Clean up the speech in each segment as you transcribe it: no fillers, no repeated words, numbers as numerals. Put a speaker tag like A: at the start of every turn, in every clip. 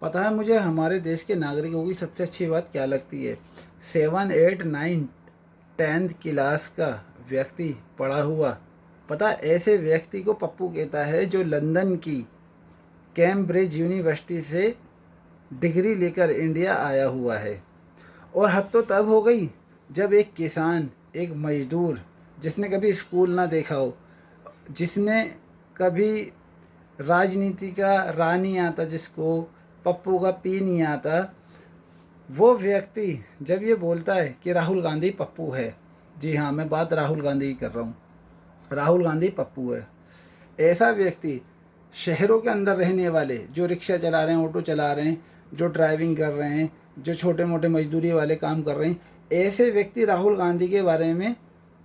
A: पता है मुझे हमारे देश के नागरिकों की सबसे अच्छी बात क्या लगती है? 7, 8, 9, 10th क्लास का व्यक्ति पढ़ा हुआ, पता है ऐसे व्यक्ति को पप्पू कहता है जो लंदन की कैम्ब्रिज यूनिवर्सिटी से डिग्री लेकर इंडिया आया हुआ है। और हद तो तब हो गई जब एक किसान, एक मजदूर जिसने कभी स्कूल ना देखा हो, जिसने कभी राजनीति का रा नहीं आता, जिसको पप्पू का पी नहीं आता, वो व्यक्ति जब ये बोलता है कि राहुल गांधी पप्पू है, जी हाँ मैं बात राहुल गांधी की कर रहा हूँ, राहुल गांधी पप्पू है। ऐसा व्यक्ति शहरों के अंदर रहने वाले जो रिक्शा चला रहे हैं, ऑटो चला रहे हैं, जो ड्राइविंग कर रहे हैं, जो छोटे मोटे मजदूरी वाले काम कर रहे हैं, ऐसे व्यक्ति राहुल गांधी के बारे में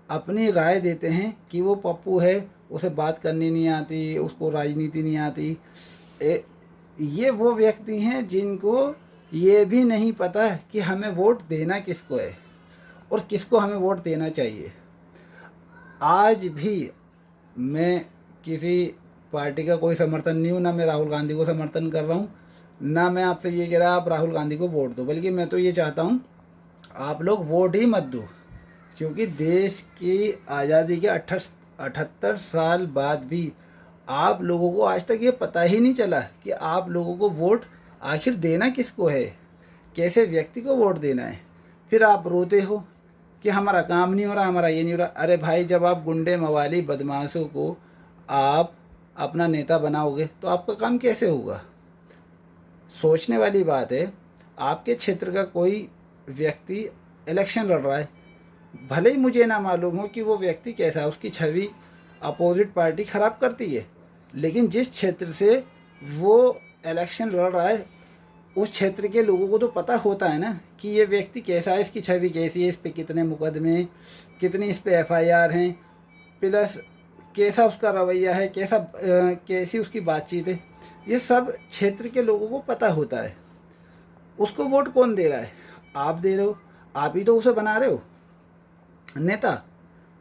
A: अपनी राय देते हैं कि वो पप्पू है, उसे बात करनी नहीं आती, उसको राजनीति नहीं आती। ये वो व्यक्ति हैं जिनको ये भी नहीं पता कि हमें वोट देना किसको है और किसको हमें वोट देना चाहिए। आज भी मैं किसी पार्टी का कोई समर्थन नहीं हूँ, ना मैं राहुल गांधी को समर्थन कर रहा हूँ, ना मैं आपसे ये कह रहा आप राहुल गांधी को वोट दो, बल्कि मैं तो ये चाहता हूँ आप लोग वोट ही मत दो। क्योंकि देश की आज़ादी के 78 साल बाद भी आप लोगों को आज तक ये पता ही नहीं चला कि आप लोगों को वोट आखिर देना किसको है, कैसे व्यक्ति को वोट देना है। फिर आप रोते हो कि हमारा काम नहीं हो रहा, हमारा ये नहीं हो रहा। अरे भाई, जब आप गुंडे मवाली बदमाशों को आप अपना नेता बनाओगे तो आपका काम कैसे होगा? सोचने वाली बात है। आपके क्षेत्र का कोई व्यक्ति इलेक्शन लड़ रहा है, भले ही मुझे ना मालूम हो कि वो व्यक्ति कैसा है, उसकी छवि अपोजिट पार्टी ख़राब करती है, लेकिन जिस क्षेत्र से वो इलेक्शन लड़ रहा है उस क्षेत्र के लोगों को तो पता होता है ना कि ये व्यक्ति कैसा है, इसकी छवि कैसी है, इस पे कितने मुकदमे, कितनी इस पे एफआईआर हैं, प्लस कैसा उसका रवैया है, कैसी उसकी बातचीत है, ये सब क्षेत्र के लोगों को पता होता है। उसको वोट कौन दे रहा है? आप दे रहे हो, आप ही तो उसे बना रहे हो नेता।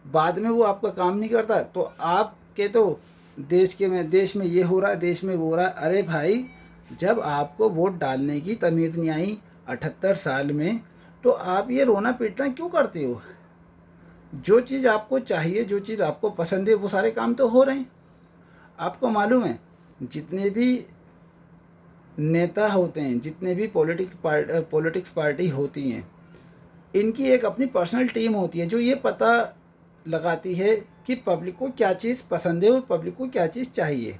A: बाद में वो आपका काम नहीं करता तो आप कहते हो देश में ये हो रहा है, देश में वो हो रहा है। अरे भाई, जब आपको वोट डालने की तमीज़ नहीं आई 78 साल में, तो आप ये रोना पीटना क्यों करते हो? जो चीज़ आपको चाहिए, जो चीज़ आपको पसंद है, वो सारे काम तो हो रहे हैं। आपको मालूम है जितने भी नेता होते हैं, जितने भी पॉलिटिक्स पार्टी होती हैं, इनकी एक अपनी पर्सनल टीम होती है जो ये पता लगाती है कि पब्लिक को क्या चीज़ पसंद है और पब्लिक को क्या चीज़ चाहिए।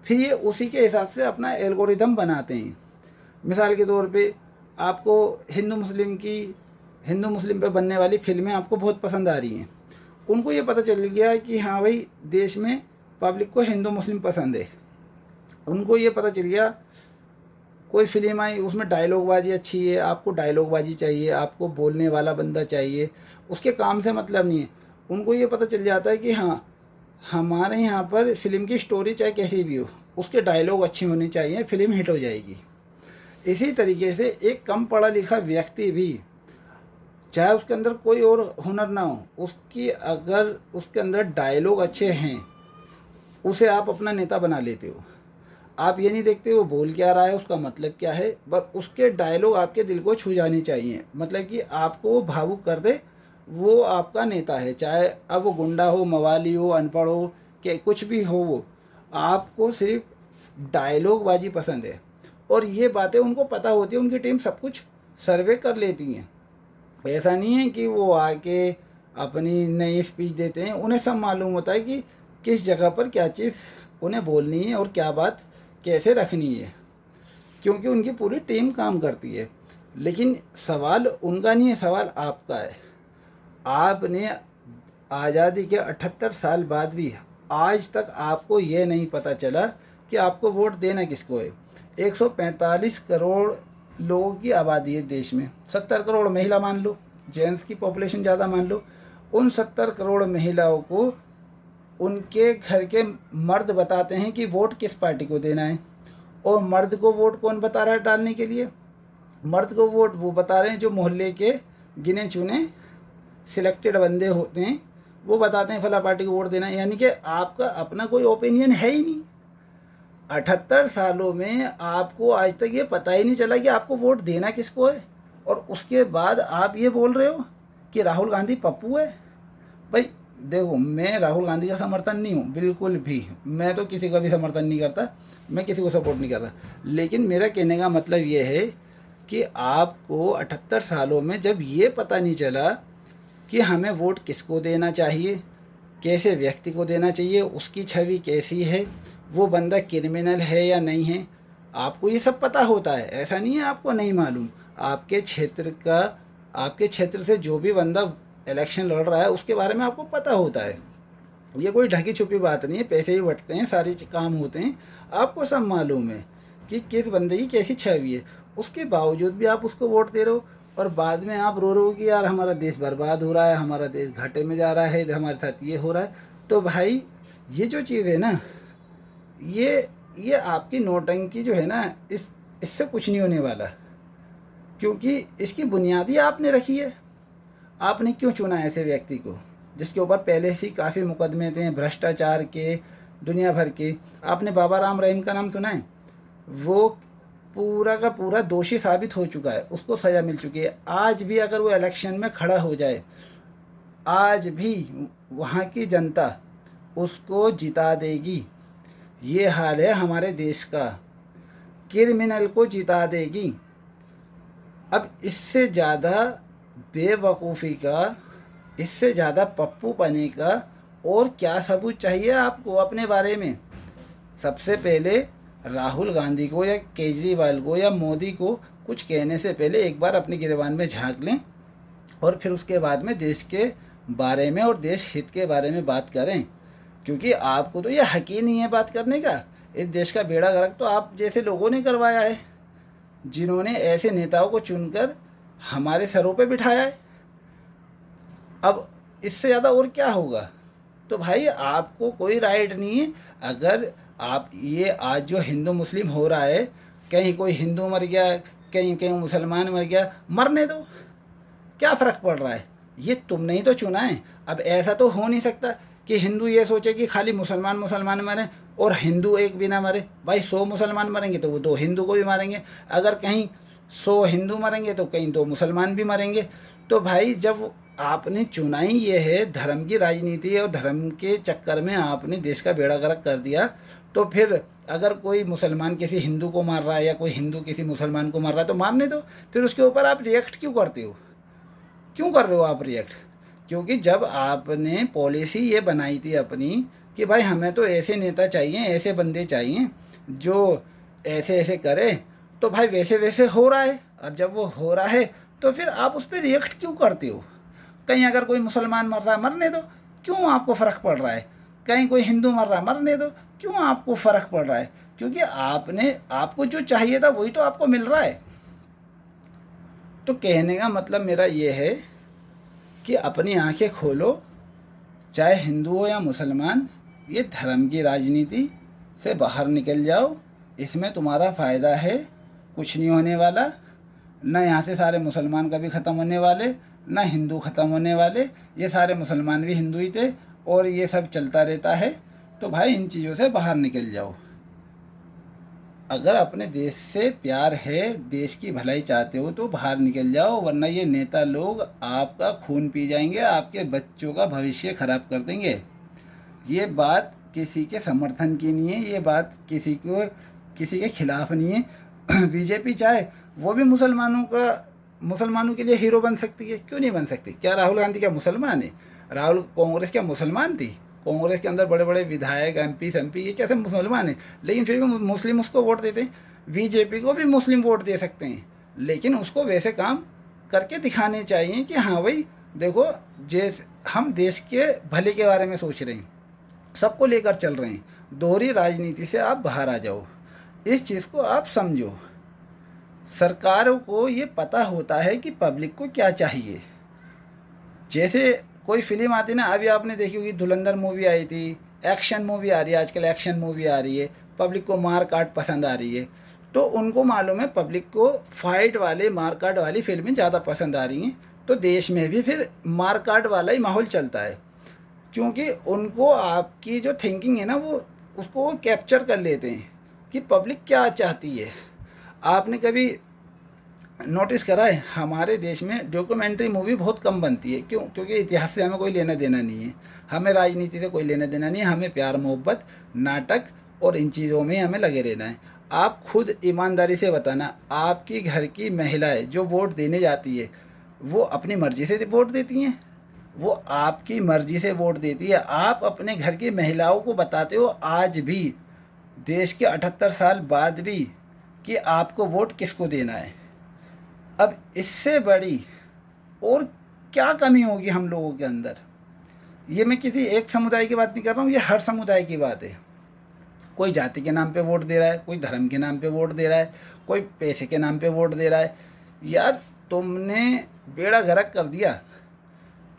A: फिर ये उसी के हिसाब से अपना एल्गोरिदम बनाते हैं। मिसाल के तौर पे आपको हिंदू मुस्लिम पे बनने वाली फिल्में आपको बहुत पसंद आ रही हैं। उनको ये पता चल गया कि हाँ भाई, देश में पब्लिक को हिंदू मुस्लिम पसंद है। उनको ये पता चल गया, कोई फिल्म आई उसमें डायलॉग बाजी अच्छी है, आपको डायलॉग बाजी चाहिए, आपको बोलने वाला बंदा चाहिए, उसके काम से मतलब नहीं है। उनको ये पता चल जाता है कि हाँ, हमारे यहाँ पर फिल्म की स्टोरी चाहे कैसी भी हो, उसके डायलॉग अच्छे होने चाहिए, फिल्म हिट हो जाएगी। इसी तरीके से एक कम पढ़ा लिखा व्यक्ति भी, चाहे उसके अंदर कोई और हुनर ना हो, उसकी अगर उसके अंदर डायलॉग अच्छे हैं, उसे आप अपना नेता बना लेते हो। आप ये नहीं देखते वो बोल क्या रहा है, उसका मतलब क्या है, बस उसके डायलॉग आपके दिल को छू जानी चाहिए, मतलब कि आपको वो भावुक कर दे, वो आपका नेता है। चाहे अब वो गुंडा हो, मवाली हो, अनपढ़ हो, कि कुछ भी हो, वो आपको सिर्फ डायलॉग बाजी पसंद है। और ये बातें उनको पता होती है, उनकी टीम सब कुछ सर्वे कर लेती हैं। ऐसा नहीं है कि वो आके अपनी नई स्पीच देते हैं, उन्हें सब मालूम होता है कि किस जगह पर क्या चीज़ उन्हें बोलनी है और क्या बात कैसे रखनी है, क्योंकि उनकी पूरी टीम काम करती है। लेकिन सवाल उनका नहीं है, सवाल आपका है। आपने आज़ादी के 78 साल बाद भी आज तक आपको ये नहीं पता चला कि आपको वोट देना किसको है। 145 करोड़ लोगों की आबादी है देश में, 70 करोड़ महिला मान लो, जेंट्स की पॉपुलेशन ज़्यादा मान लो। उन 70 करोड़ महिलाओं को उनके घर के मर्द बताते हैं कि वोट किस पार्टी को देना है। और मर्द को वोट कौन बता रहा है डालने के लिए? मर्द को वोट वो बता रहे हैं जो मोहल्ले के गिने चुने सिलेक्टेड बंदे होते हैं, वो बताते हैं फला पार्टी को वोट देना है। यानी कि आपका अपना कोई ओपिनियन है ही नहीं। 78 सालों में आपको आज तक ये पता ही नहीं चला कि आपको वोट देना किसको है, और उसके बाद आप ये बोल रहे हो कि राहुल गांधी पप्पू है। भाई देखो, मैं राहुल गांधी का समर्थन नहीं हूँ बिल्कुल भी, मैं तो किसी का भी समर्थन नहीं करता, मैं किसी को सपोर्ट नहीं कर रहा। लेकिन मेरा कहने का मतलब ये है कि आपको 78 सालों में जब ये पता नहीं चला कि हमें वोट किसको देना चाहिए, कैसे व्यक्ति को देना चाहिए, उसकी छवि कैसी है, वो बंदा क्रिमिनल है या नहीं है, आपको ये सब पता होता है, ऐसा नहीं है आपको नहीं मालूम। आपके क्षेत्र का, आपके क्षेत्र से जो भी बंदा इलेक्शन लड़ रहा है उसके बारे में आपको पता होता है। ये कोई ढकी छुपी बात नहीं है, पैसे ही बटते हैं, सारे काम होते हैं, आपको सब मालूम है कि किस बंदे की कैसी छवि है। उसके बावजूद भी आप उसको वोट दे रहे हो, और बाद में आप रो रहे हो कि यार हमारा देश बर्बाद हो रहा है, हमारा देश घाटे में जा रहा है, हमारे साथ ये हो रहा है। तो भाई ये जो चीज़ है ना, ये आपकी नौटंकी जो है ना, इससे कुछ नहीं होने वाला, क्योंकि इसकी बुनियादी आपने रखी है। आपने क्यों चुना ऐसे व्यक्ति को जिसके ऊपर पहले से ही काफ़ी मुकदमे थे भ्रष्टाचार के, दुनिया भर के। आपने बाबा राम रहीम का नाम सुना है? वो पूरा का पूरा दोषी साबित हो चुका है, उसको सज़ा मिल चुकी है। आज भी अगर वो इलेक्शन में खड़ा हो जाए, आज भी वहाँ की जनता उसको जिता देगी। ये हाल है हमारे देश का, क्रिमिनल को जिता देगी। अब इससे ज़्यादा बेवकूफ़ी का, इससे ज़्यादा पप्पू पने का और क्या सबूत चाहिए आपको अपने बारे में? सबसे पहले राहुल गांधी को या केजरीवाल को या मोदी को कुछ कहने से पहले एक बार अपनी गिरबान में झांक लें, और फिर उसके बाद में देश के बारे में और देश हित के बारे में बात करें, क्योंकि आपको तो ये हक ही नहीं है बात करने का। इस देश का बेड़ा गर्क तो आप जैसे लोगों ने करवाया है, जिन्होंने ऐसे नेताओं को चुनकर हमारे सरों पे बिठाया है। अब इससे ज़्यादा और क्या होगा? तो भाई आपको कोई राइट नहीं है। अगर आप ये आज जो हिंदू मुस्लिम हो रहा है, कहीं कोई हिंदू मर गया, कहीं कहीं मुसलमान मर गया, मरने दो, क्या फ़र्क पड़ रहा है? ये तुमने ही तो चुना है। अब ऐसा तो हो नहीं सकता कि हिंदू ये सोचे कि खाली मुसलमान मुसलमान मरे और हिंदू एक भी ना मरे। भाई 100 मुसलमान मरेंगे तो वो 2 हिंदू को भी मारेंगे, अगर कहीं 100 हिंदू मरेंगे तो कहीं 2 मुसलमान भी मरेंगे। तो भाई जब आपने चुना ही ये है, धर्म की राजनीति है, और धर्म के चक्कर में आपने देश का बेड़ा गर्क कर दिया, तो फिर अगर कोई मुसलमान किसी हिंदू को मार रहा है या कोई हिंदू किसी मुसलमान को मार रहा है तो मारने दो। फिर उसके ऊपर आप रिएक्ट क्यों करते हो? क्यों कर रहे हो आप रिएक्ट? क्योंकि जब आपने पॉलिसी ये बनाई थी अपनी कि भाई हमें तो ऐसे नेता चाहिए, ऐसे बंदे चाहिए जो ऐसे ऐसे करे, तो भाई वैसे वैसे हो रहा है। अब जब वो हो रहा है तो फिर आप उस पर रिएक्ट क्यों करते हो? कहीं अगर कोई मुसलमान मर रहा है मरने दो, क्यों आपको फ़र्क पड़ रहा है? कहीं कोई हिंदू मर रहा है मरने दो, क्यों आपको फ़र्क पड़ रहा है? क्योंकि आपको जो चाहिए था वही तो आपको मिल रहा है। तो कहने का मतलब मेरा ये है कि अपनी आंखें खोलो, चाहे हिंदू हो या मुसलमान, ये धर्म की राजनीति से बाहर निकल जाओ, इसमें तुम्हारा फ़ायदा है, कुछ नहीं होने वाला। न यहाँ से सारे मुसलमान कभी ख़त्म होने वाले, न हिंदू ख़त्म होने वाले, ये सारे मुसलमान भी हिंदू ही थे, और ये सब चलता रहता है। तो भाई इन चीज़ों से बाहर निकल जाओ। अगर अपने देश से प्यार है, देश की भलाई चाहते हो तो बाहर निकल जाओ, वरना ये नेता लोग आपका खून पी जाएंगे, आपके बच्चों का भविष्य ख़राब कर देंगे। ये बात किसी के समर्थन की नहीं है, ये बात किसी के खिलाफ नहीं है। बीजेपी चाहे वो भी मुसलमानों के लिए हीरो बन सकती है, क्यों नहीं बन सकती? क्या राहुल गांधी क्या मुसलमान है? कांग्रेस क्या मुसलमान थी? कांग्रेस के अंदर बड़े बड़े विधायक, एमपी ये कैसे मुसलमान है? लेकिन फिर भी मुस्लिम उसको वोट देते हैं। बीजेपी को भी मुस्लिम वोट दे सकते हैं, लेकिन उसको वैसे काम करके दिखाने चाहिए कि हाँ भाई देखो, जैसे हम देश के भले के बारे में सोच रहे हैं, सबको लेकर चल रहे हैं, दोहरी राजनीति से आप बाहर आ जाओ। इस चीज़ को आप समझो। सरकारों को ये पता होता है कि पब्लिक को क्या चाहिए। जैसे कोई फिल्म आती ना, अभी आपने देखी होगी धुरंधर मूवी आई थी, एक्शन मूवी आ रही है आजकल, एक्शन मूवी आ रही है, पब्लिक को मार काट पसंद आ रही है। तो उनको मालूम है पब्लिक को फाइट वाले, मार काट वाली फिल्में ज़्यादा पसंद आ रही हैं, तो देश में भी फिर मार काट वाला ही माहौल चलता है। क्योंकि उनको आपकी जो थिंकिंग है ना, वो उसको कैप्चर कर लेते हैं, कि पब्लिक क्या चाहती है। आपने कभी नोटिस करा है हमारे देश में डॉक्यूमेंट्री मूवी बहुत कम बनती है? क्यों? क्योंकि इतिहास से हमें कोई लेना देना नहीं है, हमें राजनीति से कोई लेना देना नहीं है, हमें प्यार मोहब्बत नाटक और इन चीज़ों में हमें लगे रहना है। आप खुद ईमानदारी से बताना, आपकी घर की महिलाएं जो वोट देने जाती है वो अपनी मर्जी से वोट देती हैं? वो आपकी मर्जी से वोट देती है। आप अपने घर की महिलाओं को बताते हो आज भी, देश के 78 साल बाद भी, कि आपको वोट किसको देना है। अब इससे बड़ी और क्या कमी होगी हम लोगों के अंदर? ये मैं किसी एक समुदाय की बात नहीं कर रहा हूँ, ये हर समुदाय की बात है। कोई जाति के नाम पे वोट दे रहा है, कोई धर्म के नाम पे वोट दे रहा है, कोई पैसे के नाम पे वोट दे रहा है। यार तुमने बेड़ा गर्क कर दिया।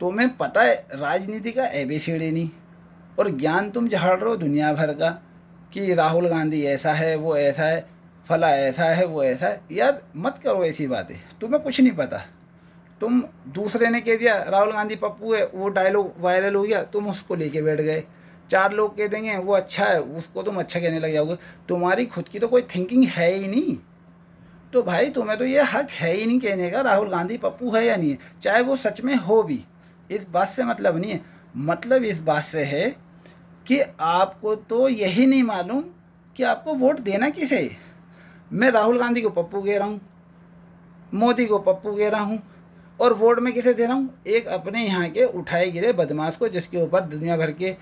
A: तुम्हें पता है राजनीति का एबीसीडी नहीं, और ज्ञान तुम झाड़ रहे हो दुनिया भर का कि राहुल गांधी ऐसा है, वो ऐसा है, फला ऐसा है, वो ऐसा है। यार मत करो ऐसी बातें, तुम्हें कुछ नहीं पता। तुम दूसरे ने कह दिया राहुल गांधी पप्पू है, वो डायलॉग वायरल हो गया, तुम उसको लेके बैठ गए। 4 लोग कह देंगे वो अच्छा है, उसको तुम अच्छा कहने लग जाओगे। तुम्हारी खुद की तो कोई थिंकिंग है ही नहीं। तो भाई तुम्हें तो ये हक है ही नहीं कहने का राहुल गांधी पप्पू है या नहीं है, चाहे वो सच में हो भी। इस बात से मतलब नहीं है, मतलब इस बात से है कि आपको तो यही नहीं मालूम कि आपको वोट देना किसे है। मैं राहुल गांधी को पप्पू कह रहा हूँ, मोदी को पप्पू कह रहा हूँ, और वोट में किसे दे रहा हूँ? एक अपने यहाँ के उठाए गिरे बदमाश को, जिसके ऊपर दुनिया भर के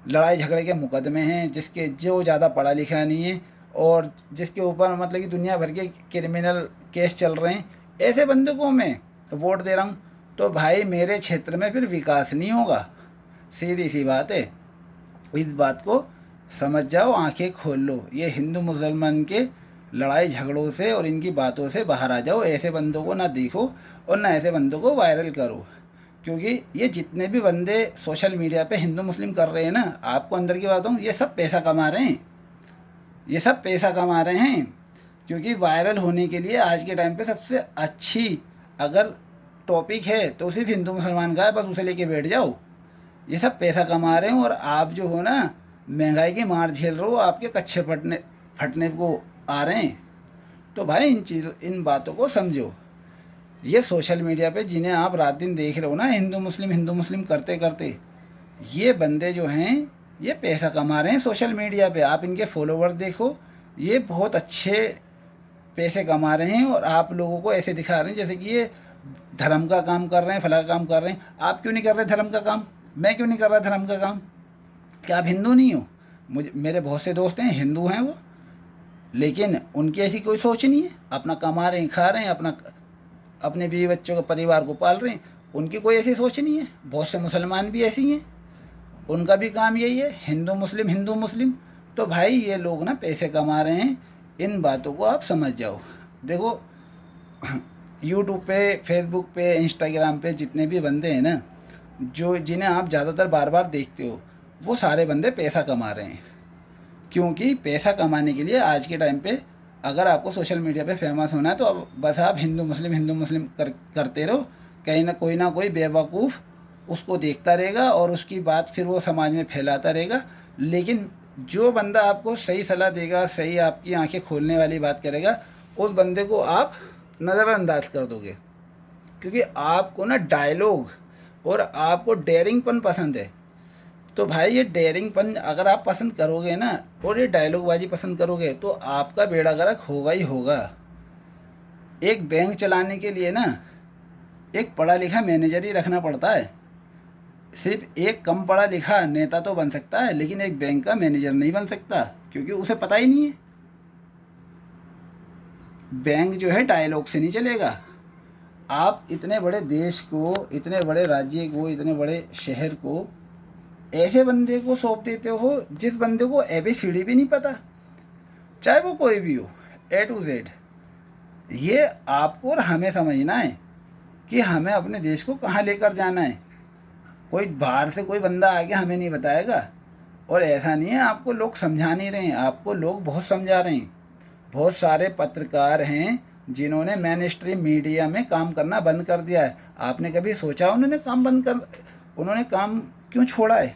A: लड़ाई झगड़े के मुकदमे हैं, जिसके जो ज़्यादा पढ़ा लिखा नहीं है, और जिसके ऊपर मतलब कि दुनिया भर के क्रिमिनल केस चल रहे हैं। ऐसे बंदे को मैं वोट दे रहा हूँ, तो भाई मेरे क्षेत्र में फिर विकास नहीं होगा। सीधी सी बात है, इस बात को समझ जाओ, आंखें खोल लो। ये हिंदू मुसलमान के लड़ाई झगड़ों से और इनकी बातों से बाहर आ जाओ। ऐसे बंदों को ना देखो और ना ऐसे बंदों को वायरल करो, क्योंकि ये जितने भी बंदे सोशल मीडिया पे हिंदू मुस्लिम कर रहे हैं ना, आपको अंदर की बात हूँ, ये सब पैसा कमा रहे हैं। ये सब पैसा कमा रहे हैं, क्योंकि वायरल होने के लिए आज के टाइम पे सबसे अच्छी अगर टॉपिक है तो सिर्फ हिंदू मुसलमान का है, बस उसे लेके बैठ जाओ। ये सब पैसा कमा रहे हैं, और आप जो हो ना महंगाई की मार झेल रहे हो, आपके कच्छे फटने फटने को आ रहे हैं। तो भाई इन बातों को समझो। ये सोशल मीडिया पे जिन्हें आप रात दिन देख रहे हो ना, हिंदू मुस्लिम करते करते, ये बंदे जो हैं ये पैसा कमा रहे हैं सोशल मीडिया पे। आप इनके फॉलोवर देखो, ये बहुत अच्छे पैसे कमा रहे हैं, और आप लोगों को ऐसे दिखा रहे हैं जैसे कि ये धर्म का काम कर रहे हैं, फला काम कर रहे हैं। आप क्यों नहीं कर रहे धर्म का काम? मैं क्यों नहीं कर रहा धर्म का काम? क्या आप हिंदू नहीं हो? मुझे मेरे बहुत से दोस्त हैं हिंदू हैं वो, लेकिन उनकी ऐसी कोई सोच नहीं है। अपना कमा रहे हैं, खा रहे हैं, अपने बीवी बच्चों का परिवार को पाल रहे हैं, उनकी कोई ऐसी सोच नहीं है। बहुत से मुसलमान भी ऐसी हैं, उनका भी काम यही है, हिंदू मुस्लिम हिंदू मुस्लिम। तो भाई ये लोग ना पैसे कमा रहे हैं, इन बातों को आप समझ जाओ। देखो यूट्यूब पे, फेसबुक पे, इंस्टाग्राम पे जितने भी बंदे हैं ना, जो जिन्हें आप ज़्यादातर बार बार देखते हो, वो सारे बंदे पैसा कमा रहे हैं। क्योंकि पैसा कमाने के लिए आज के टाइम पे अगर आपको सोशल मीडिया पे फेमस होना है, तो अब बस आप हिंदू मुस्लिम करते रहो। कहीं ना कोई बेवकूफ़ उसको देखता रहेगा, और उसकी बात फिर वो समाज में फैलाता रहेगा। लेकिन जो बंदा आपको सही सलाह देगा, सही आपकी आंखें खोलने वाली बात करेगा, उस बंदे को आप नज़रअंदाज कर दोगे। क्योंकि आपको ना डायलॉग और आपको डेयरिंगपन पसंद है। तो भाई ये डेयरिंगपन अगर आप पसंद करोगे ना, और ये डायलॉगबाजी पसंद करोगे, तो आपका बेड़ा गर्क होगा ही होगा। एक बैंक चलाने के लिए ना एक पढ़ा लिखा मैनेजर ही रखना पड़ता है। सिर्फ एक कम पढ़ा लिखा नेता तो बन सकता है, लेकिन एक बैंक का मैनेजर नहीं बन सकता, क्योंकि उसे पता ही नहीं है। बैंक जो है डायलॉग से नहीं चलेगा। आप इतने बड़े देश को, इतने बड़े राज्य को, इतने बड़े शहर को ऐसे बंदे को सौंप देते हो जिस बंदे को ABCD भी नहीं पता, चाहे वो कोई भी हो, A to Z। ये आपको और हमें समझना है कि हमें अपने देश को कहाँ लेकर जाना है। कोई बाहर से कोई बंदा आके हमें नहीं बताएगा। और ऐसा नहीं है आपको लोग समझा नहीं रहे हैं, आपको लोग बहुत समझा रहे हैं। बहुत सारे पत्रकार हैं जिन्होंने मेन स्ट्रीम मीडिया में काम करना बंद कर दिया है। आपने कभी सोचा उन्होंने काम क्यों छोड़ा है?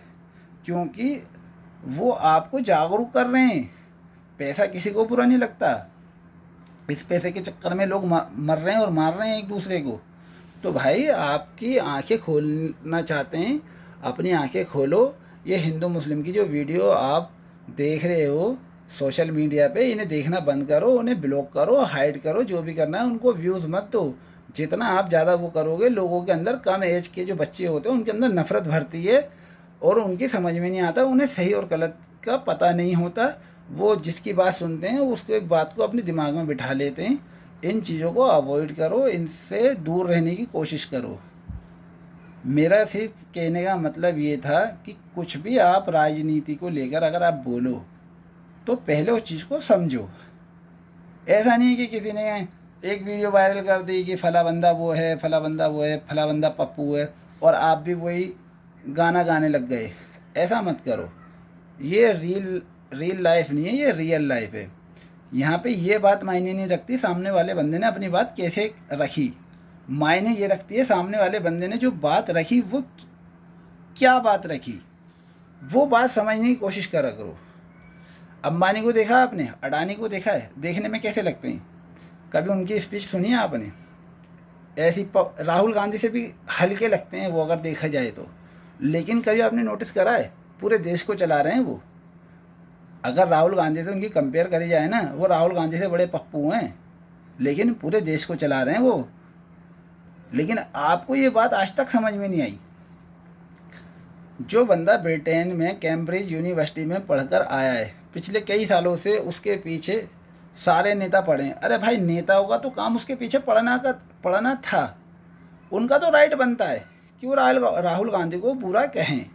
A: क्योंकि वो आपको जागरूक कर रहे हैं। पैसा किसी को बुरा नहीं लगता। इस पैसे के चक्कर में लोग मर रहे हैं और मार रहे हैं एक दूसरे को। तो भाई आपकी आंखें खोलना चाहते हैं, अपनी आंखें खोलो। ये हिंदू मुस्लिम की जो वीडियो आप देख रहे हो सोशल मीडिया पे, इन्हें देखना बंद करो, उन्हें ब्लॉक करो, हाइड करो, जो भी करना है। उनको व्यूज़ मत दो। जितना आप ज़्यादा वो करोगे, लोगों के अंदर, कम एज के जो बच्चे होते हैं उनके अंदर नफरत भरती है और उनकी समझ में नहीं आता, उन्हें सही और गलत का पता नहीं होता। वो जिसकी बात सुनते हैं उसके बात को अपने दिमाग में बिठा लेते हैं। इन चीज़ों को अवॉइड करो, इनसे दूर रहने की कोशिश करो। मेरा सिर्फ कहने का मतलब ये था कि कुछ भी आप राजनीति को लेकर अगर आप बोलो तो पहले उस चीज़ को समझो। ऐसा नहीं है कि किसी ने एक वीडियो वायरल कर दी कि फला बंदा वो है, फला बंदा वो है, फला बंदा पप्पू है, और आप भी वही गाना गाने लग गए। ऐसा मत करो। ये रियल लाइफ नहीं है, ये रियल लाइफ है। यहाँ पे ये बात मायने नहीं रखती सामने वाले बंदे ने अपनी बात कैसे रखी। मायने ये रखती है सामने वाले बंदे ने जो बात रखी वो क्या बात रखी, वो बात समझने की कोशिश करा करो। अंबानी को देखा आपने, अडानी को देखा है, देखने में कैसे लगते हैं? कभी उनकी स्पीच सुनी है आपने? ऐसी राहुल गांधी से भी हल्के लगते हैं वो, अगर देखा जाए तो। लेकिन कभी आपने नोटिस करा है, पूरे देश को चला रहे हैं वो। अगर राहुल गांधी से उनकी कंपेयर करी जाए ना, वो राहुल गांधी से बड़े पप्पू हैं, लेकिन पूरे देश को चला रहे हैं वो। लेकिन आपको ये बात आज तक समझ में नहीं आई। जो बंदा ब्रिटेन में कैम्ब्रिज यूनिवर्सिटी में पढ़कर आया है, पिछले कई सालों से उसके पीछे सारे नेता पढ़े हैं। अरे भाई, नेताओं का तो काम उसके पीछे पढ़ना था। उनका तो राइट बनता है कि वो राहुल गांधी को बुरा कहें।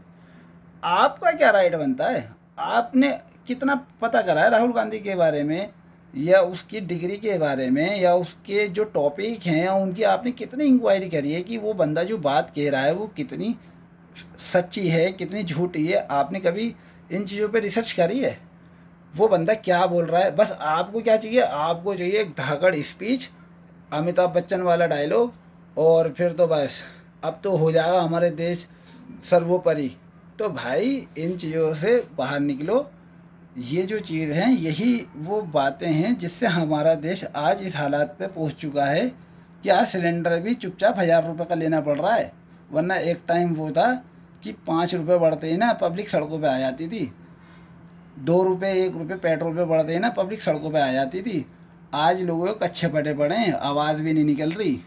A: आपका क्या राइट बनता है? आपने कितना पता करा है राहुल गांधी के बारे में, या उसकी डिग्री के बारे में, या उसके जो टॉपिक हैं उनकी आपने कितनी इंक्वायरी करी है कि वो बंदा जो बात कह रहा है वो कितनी सच्ची है, कितनी झूठी है? आपने कभी इन चीज़ों पे रिसर्च करी है? वो बंदा क्या बोल रहा है? बस आपको क्या चाहिए? आपको चाहिए एक धाकड़ स्पीच, अमिताभ बच्चन वाला डायलॉग, और फिर तो बस अब तो हो जाएगा हमारे देश सर्वोपरि। तो भाई इन चीज़ों से बाहर निकलो। ये जो चीज़ हैं यही वो बातें हैं जिससे हमारा देश आज इस हालात पे पहुंच चुका है कि आज सिलेंडर भी चुपचाप 1000 रुपये का लेना पड़ रहा है। वरना एक टाइम वो था कि 5 रुपये बढ़ते ही ना पब्लिक सड़कों पे आ जाती थी, 2 रुपये 1 रुपये पेट्रोल पे बढ़ते ही ना पब्लिक सड़कों पे आ जाती थी। आज लोगों को कच्चे पटे पड़े हैं, आवाज़ भी नहीं निकल रही।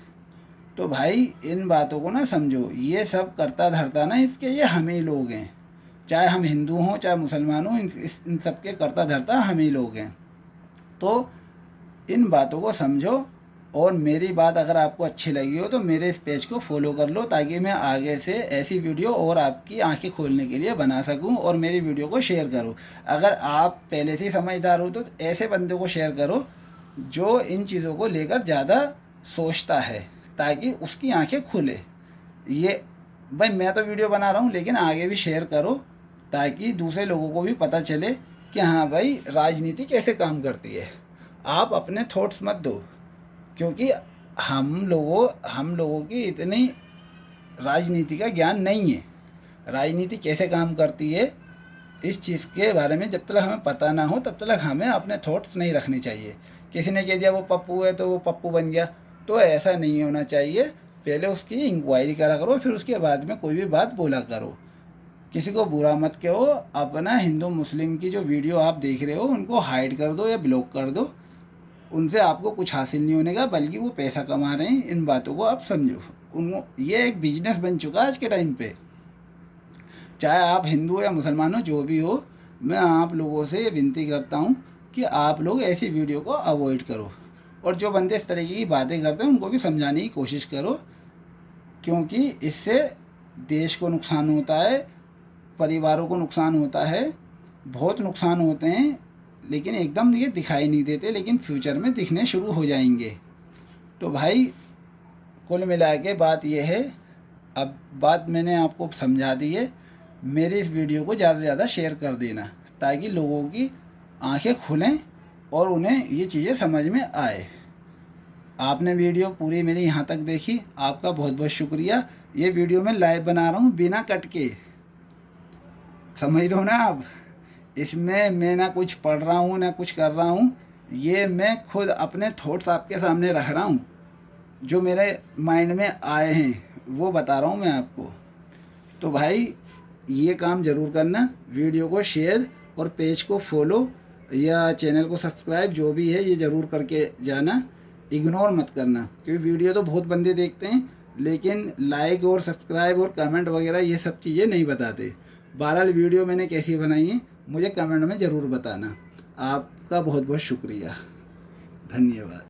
A: तो भाई इन बातों को ना समझो। ये सब करता धरता ना इसके ये हम ही लोग हैं, चाहे हम हिंदू हों चाहे मुसलमान हों, इन सब के करता धरता हम ही लोग हैं। तो इन बातों को समझो। और मेरी बात अगर आपको अच्छी लगी हो तो मेरे इस पेज को फॉलो कर लो, ताकि मैं आगे से ऐसी वीडियो और आपकी आंखें खोलने के लिए बना सकूं। और मेरी वीडियो को शेयर करो। अगर आप पहले से ही समझदार हो तो ऐसे बंदे को शेयर करो जो इन चीज़ों को लेकर ज़्यादा सोचता है, ताकि उसकी आंखें खुले। ये भाई मैं तो वीडियो बना रहा हूँ, लेकिन आगे भी शेयर करो ताकि दूसरे लोगों को भी पता चले कि हाँ भाई राजनीति कैसे काम करती है। आप अपने थॉट्स मत दो, क्योंकि हम लोगों की इतनी राजनीति का ज्ञान नहीं है। राजनीति कैसे काम करती है इस चीज़ के बारे में जब तक हमें पता ना हो तब तक हमें अपने थॉट्स नहीं रखने चाहिए। किसी ने कह दिया वो पप्पू है तो वो पप्पू बन गया, तो ऐसा नहीं होना चाहिए। पहले उसकी इंक्वायरी करा करो, फिर उसके बाद में कोई भी बात बोला करो। किसी को बुरा मत कहो। अपना हिंदू मुस्लिम की जो वीडियो आप देख रहे हो उनको हाइड कर दो या ब्लॉक कर दो। उनसे आपको कुछ हासिल नहीं होने का, बल्कि वो पैसा कमा रहे हैं। इन बातों को आप समझो। उनको ये एक बिजनेस बन चुका है आज के टाइम पे। चाहे आप हिंदू या मुसलमान हो, जो भी हो, मैं आप लोगों से विनती करता हूँ कि आप लोग ऐसी वीडियो को अवॉइड करो। और जो बंदे इस तरीके की बातें करते हैं उनको भी समझाने की कोशिश करो, क्योंकि इससे देश को नुकसान होता है, परिवारों को नुकसान होता है, बहुत नुकसान होते हैं। लेकिन एकदम ये दिखाई नहीं देते, लेकिन फ्यूचर में दिखने शुरू हो जाएंगे। तो भाई कुल मिला के बात ये है, अब बात मैंने आपको समझा दी है। मेरी इस वीडियो को ज़्यादा से ज़्यादा शेयर कर देना, ताकि लोगों की आंखें खुलें और उन्हें ये चीज़ें समझ में आए। आपने वीडियो पूरी मेरी यहाँ तक देखी, आपका बहुत बहुत शुक्रिया। ये वीडियो मैं लाइव बना रहा हूँ बिना कट के, समझ रहे हो ना आप? इसमें मैं ना कुछ पढ़ रहा हूँ ना कुछ कर रहा हूँ, ये मैं खुद अपने थॉट्स आपके सामने रख रहा हूँ, जो मेरे माइंड में आए हैं वो बता रहा हूँ मैं आपको। तो भाई ये काम ज़रूर करना, वीडियो को शेयर और पेज को फॉलो या चैनल को सब्सक्राइब जो भी है ये ज़रूर करके जाना, इग्नोर मत करना, क्योंकि वीडियो तो बहुत बंदे देखते हैं लेकिन लाइक और सब्सक्राइब और कमेंट वगैरह ये सब चीज़ें नहीं बताते। बहरहाल वीडियो मैंने कैसी बनाई है मुझे कमेंट में ज़रूर बताना। आपका बहुत बहुत शुक्रिया, धन्यवाद।